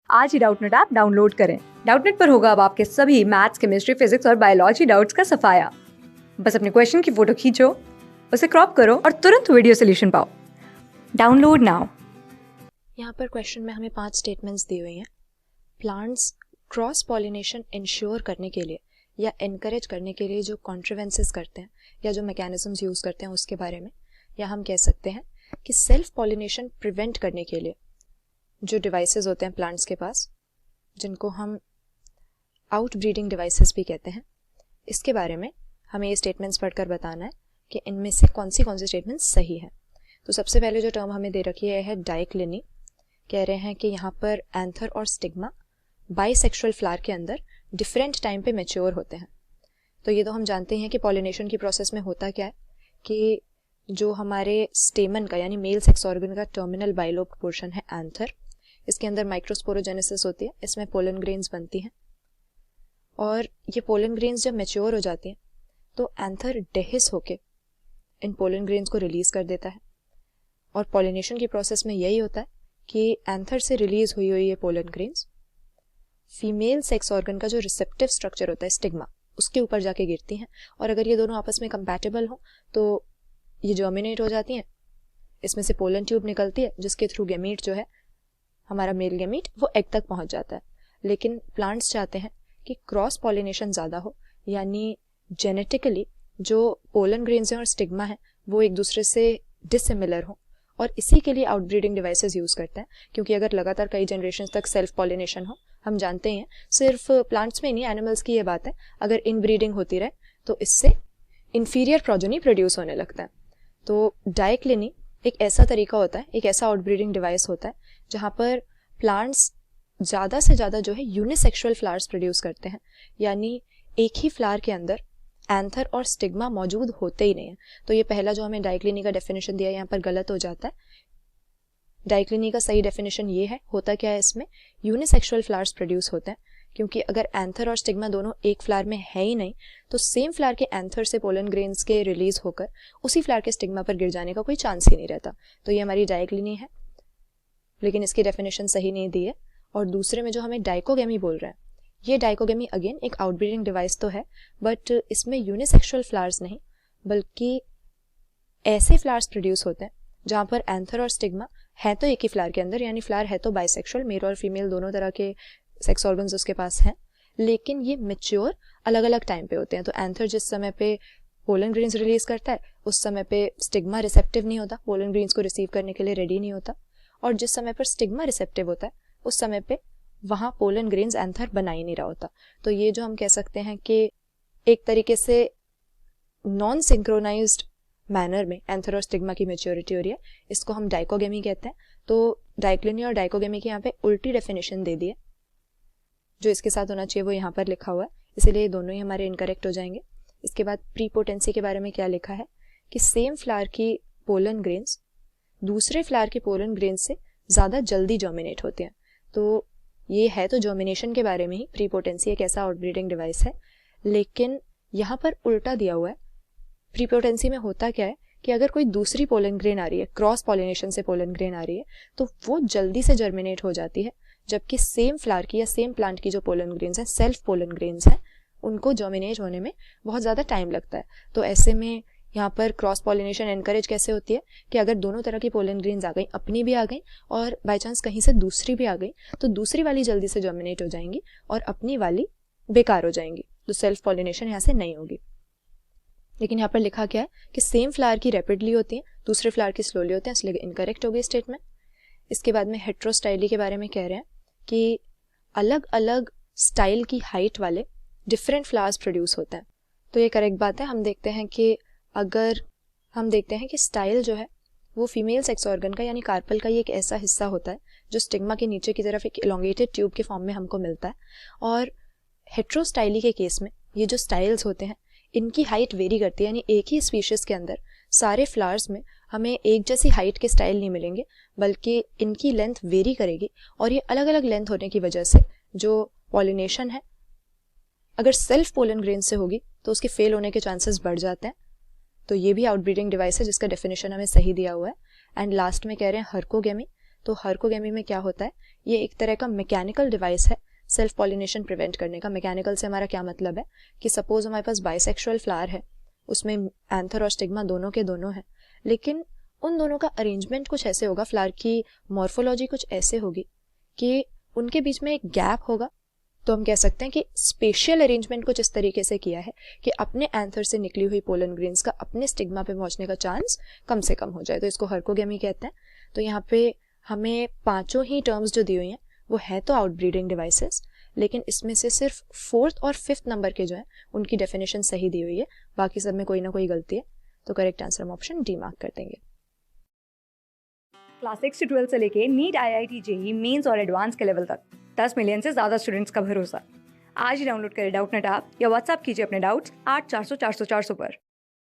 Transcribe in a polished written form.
आज ही Doubtnut app download करें। Doubtnut पर होगा अब आपके सभी मैथ्स, केमिस्ट्री, फिजिक्स और बायोलॉजी डाउट्स का सफाया। बस अपने क्वेश्चन की फोटो खींचो, उसे क्रॉप करो और तुरंत वीडियो सोल्यूशन पाओ। Download now. यहाँ पर क्वेश्चन में हमें 5 स्टेटमेंट्स दी हुई हैं। प्लांट्स क्रॉस पॉलिनेशन इंश्योर करने के लिए या इनकरेज करने के लिए जो कॉन्ट्रीवेंसेस करते हैं या जो मैकेनिज्म्स यूज़ करते हैं उसके बारे में, या हम कह सकते हैं कि सेल्फ पॉलिनेशन प्रिवेंट करने के लिए जो डिवाइसेस होते हैं प्लांट्स के पास, जिनको हम आउट ब्रीडिंग डिवाइसेस भी कहते हैं, इसके बारे में हमें ये स्टेटमेंट्स पढ़कर बताना है कि इनमें से कौन सी स्टेटमेंट्स सही है। तो सबसे पहले जो टर्म हमें दे रखी है डाइक्लिनी। कह रहे हैं कि यहाँ पर एंथर और स्टिग्मा बाइसेक्सुअल फ्लावर के अंदर डिफरेंट टाइम पे मैच्योर होते हैं। तो ये तो हम जानते हैं कि पॉलिनेशन की प्रोसेस में होता क्या है कि जो हमारे स्टेमन का यानी मेल सेक्स ऑर्गन का टर्मिनल बाइलोब पोर्शन है एंथर, इसके अंदर माइक्रोस्पोरोजेनेसिस होती है, इसमें पोलन ग्रेन्स बनती हैं और ये पोलन ग्रेन्स जब मैच्योर हो जाती हैं तो एंथर डेहिस होके इन पोलन ग्रेन्स को रिलीज कर देता है। और पॉलिनेशन की प्रोसेस में यही होता है कि एंथर से रिलीज हुई ये pollen grains female sex organ का जो रिसेप्टिव स्ट्रक्चर होता है स्टिग्मा, उसके ऊपर जाके गिरती हैं और अगर ये दोनों आपस में कंपैटिबल हो तो ये जर्मिनेट हो जाती हैं। इसमें से पोलन ट्यूब निकलती है जिसके थ्रू गैमीट जो है हमारा मेल गैमीट वो एग तक पहुंच जाता है। लेकिन प्लांट्स चाहते हैं कि क्रॉस पॉलिनेशन ज़्यादा हो, यानी जेनेटिकली जो पोलन ग्रेन्स हैं और स्टिग्मा है वो एक दूसरे से डिसिमिलर हो, और इसी के लिए आउटब्रीडिंग डिवाइसेस यूज़ करते हैं। क्योंकि अगर लगातार कई जनरेशन तक सेल्फ पॉलिनेशन हो, हम जानते हैं सिर्फ प्लांट्स में नहीं एनिमल्स की ये बात है, अगर इनब्रीडिंग होती रहे तो इससे इन्फीरियर प्रोजेनी प्रोड्यूस होने लगता है। तो डाइक्लिनी एक ऐसा तरीका होता है, एक ऐसा आउटब्रीडिंग डिवाइस होता है जहाँ पर प्लांट्स ज़्यादा से ज़्यादा जो है यूनिसेक्सुअल फ्लावर्स प्रोड्यूस करते हैं, यानी एक ही फ्लावर के अंदर एंथर और स्टिग्मा मौजूद होते ही नहीं है। तो ये पहला जो हमें डाइक्लिनी का डेफिनेशन दिया है यहाँ पर गलत हो जाता है। डाइक्लिनी का सही डेफिनेशन ये है, होता क्या है इसमें यूनिसेक्सुअल फ्लावर्स प्रोड्यूस होते हैं, क्योंकि अगर एंथर और स्टिग्मा दोनों एक फ्लावर में है ही नहीं तो सेम फ्लावर के एंथर से पोलन ग्रेन्स के रिलीज होकर उसी फ्लावर के स्टिग्मा पर गिर जाने का कोई चांस ही नहीं रहता। तो ये हमारी डाइक्लिनी है, लेकिन इसकी डेफिनेशन सही नहीं दी है। और दूसरे में जो हमें डाइकोगेमी बोल रहे हैं, ये डाइकोगेमी अगेन एक आउटब्रीडिंग डिवाइस तो है, बट इसमें यूनिसेक्सुअल फ्लावर्स नहीं बल्कि ऐसे फ्लावर्स प्रोड्यूस होते हैं जहाँ पर एंथर और स्टिग्मा है तो एक ही फ्लावर के अंदर, यानी फ्लावर है तो बाइसेक्सुअल, मेल और फीमेल दोनों तरह के सेक्स ऑर्गन्स उसके पास हैं, लेकिन ये मैच्योर अलग अलग टाइम पे होते हैं। तो एंथर जिस समय पे पोलन ग्रेन्स रिलीज करता है उस समय पे स्टिग्मा रिसेप्टिव नहीं होता, पोलन ग्रेन्स को रिसीव करने के लिए रेडी नहीं होता, और जिस समय पर स्टिग्मा रिसेप्टिव होता है उस समय पे वहाँ पोलन ग्रेन्स एंथर बना ही नहीं रहा होता। तो ये जो हम कह सकते हैं कि एक तरीके से नॉन सिंक्रोनाइज्ड मैनर में एंथर और स्टिग्मा की मैच्योरिटी हो रही है, इसको हम डाइकोगेमी कहते हैं। तो डाइक्लिनी और डाइकोगेमी की यहाँ पे उल्टी डेफिनेशन दे दी है, जो इसके साथ होना चाहिए वो यहाँ पर लिखा हुआ है, इसीलिए दोनों ही हमारे इनकरेक्ट हो जाएंगे। इसके बाद प्रीपोटेंसी के बारे में क्या लिखा है कि सेम फ्लावर की पोलन ग्रेन्स दूसरे फ्लावर के पोलन ग्रेन्स से ज़्यादा जल्दी जर्मिनेट होते हैं। तो ये है तो जर्मिनेशन के बारे में ही, प्रीपोटेंसी एक ऐसा आउटब्रीडिंग डिवाइस है, लेकिन यहाँ पर उल्टा दिया हुआ है। प्रीपोटेंसी में होता क्या है कि अगर कोई दूसरी पोलन ग्रेन आ रही है, क्रॉस पॉलिनेशन से पोलन ग्रेन आ रही है, तो वो जल्दी से जर्मिनेट हो जाती है, जबकि सेम फ्लावर की या सेम प्लांट की जो पोलन ग्रेन्स हैं, सेल्फ पोलन ग्रेन्स हैं, उनको जर्मिनेट होने में बहुत ज़्यादा टाइम लगता है। तो ऐसे में यहाँ पर क्रॉस पॉलिनेशन एनकरेज कैसे होती है कि अगर दोनों तरह की पोलन ग्रेन्स आ गई, अपनी भी आ गई और बाई चांस कहीं से दूसरी भी आ गई, तो दूसरी वाली जल्दी से जर्मिनेट हो जाएंगी और अपनी वाली बेकार हो जाएंगी, तो सेल्फ पॉलिनेशन यहाँ से नहीं होगी। लेकिन यहाँ पर लिखा क्या है कि सेम फ्लावर की रैपिडली होती है, दूसरे फ्लावर की स्लोली होते हैं, इसलिए इनकरेक्ट हो गई स्टेटमेंट। इसके बाद में हेट्रोस्टाइली के बारे में कह रहे हैं कि अलग अलग स्टाइल की हाइट वाले डिफरेंट फ्लावर्स प्रोड्यूस होते हैं। तो ये करेक्ट बात है। हम देखते हैं कि अगर हम देखते हैं कि स्टाइल जो है वो फीमेल सेक्स ऑर्गन का यानी कार्पल का ये एक ऐसा हिस्सा होता है जो स्टिग्मा के नीचे की तरफ एक इलोंगेटेड ट्यूब के फॉर्म में हमको मिलता है, और हेट्रोस्टाइली के केस में ये जो स्टाइल्स होते हैं इनकी हाइट वेरी करती है, यानी एक ही स्पीशीज के अंदर सारे फ्लावर्स में हमें एक जैसी हाइट के स्टाइल नहीं मिलेंगे, बल्कि इनकी लेंथ वेरी करेगी। और ये अलग अलग लेंथ होने की वजह से जो पॉलिनेशन है अगर सेल्फ पोलन ग्रेन से होगी तो उसके फेल होने के चांसेस बढ़ जाते हैं। तो ये भी आउटब्रीडिंग डिवाइस है जिसका डेफिनेशन हमें सही दिया हुआ है। एंड लास्ट में कह रहे हैं हर्कोगेमी। तो हर्कोगेमी में क्या होता है, ये एक तरह का मैकेनिकल डिवाइस है सेल्फ पॉलिनेशन प्रिवेंट करने का। मैकेनिकल से हमारा क्या मतलब है कि सपोज हमारे पास बाइसेक्सुअल फ्लावर है, उसमें एंथर और स्टिग्मा दोनों के दोनों है, लेकिन उन दोनों का अरेंजमेंट कुछ ऐसे होगा, फ्लावर की मॉर्फोलॉजी कुछ ऐसे होगी कि उनके बीच में एक गैप होगा। तो हम कह सकते हैं कि स्पेशियल अरेंजमेंट कुछ इस तरीके से किया है कि अपने एंथर से निकली हुई पोलन ग्रेन्स का अपने स्टिग्मा पे पहुंचने का चांस कम से कम हो जाए, तो इसको हर्कोगेमी कहते हैं। तो यहाँ पे हमें पांचों ही टर्म्स जो दी हुई हैं वो है तो आउटब्रीडिंग डिवाइसेस, लेकिन इसमें से सिर्फ 4th और 5th नंबर के जो है उनकी डेफिनेशन सही दी हुई है, बाकी सब में कोई ना कोई गलती है। तो करेक्ट आंसर हम ऑप्शन डी मार्क कर देंगे। क्लास 6 से 12 से लेके नीट, IIT, JEE मेंस और एडवांस के लेवल तक 10 मिलियन से ज़्यादा स्टूडेंट्स का भरोसा। आज ही डाउनलोड करें डाउटनेट ऐप या व्हाट्सएप कीजिए अपने डाउट्स 8400 400 400 पर।